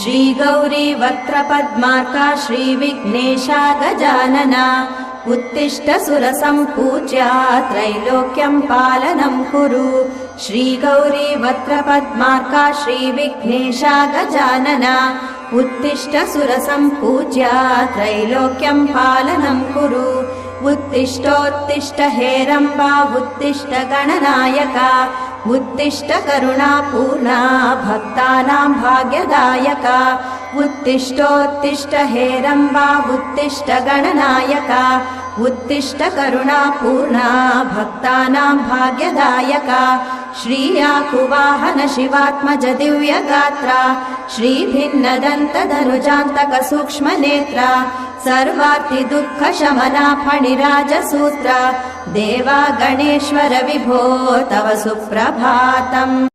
श्रीगौरी वक्त्रपद्मार्का श्रीविघ्नेशा गजानना उत्तिष्ठ सुरसम्पूज्या त्रैलोक्यं पालनं कुरु श्रीगौरी वक्त्रपद्मार्का श्रीविघ्नेशा गजानना उत्तिष्ठ सुरसम्पूज्या त्रैलोक्यं पालनं कुरु उत्तिष्ठोत्तिष्ठ हेरम्बा उत्तिष्ठ गणनायका उत्तिष्ठ करुणापूर्णा भक्तानां भाग्यदायका उत्तिष्ठोत्तिष्ठ हेरम्बा उत्तिष्ठ गणनायका उत्तिष्ठ करुणापूर्णा भक्तानां भाग्यदायका श्रीयाकुवाहन शिवात्मज दिव्यगात्रा श्रीभिन्नदन्तधनुजान्तक सूक्ष्मनेत्रा सर्वार्ति दुःखशमना फणिराजसूत्रा देवा गणेश्वर विभो तव सुप्रभातम्।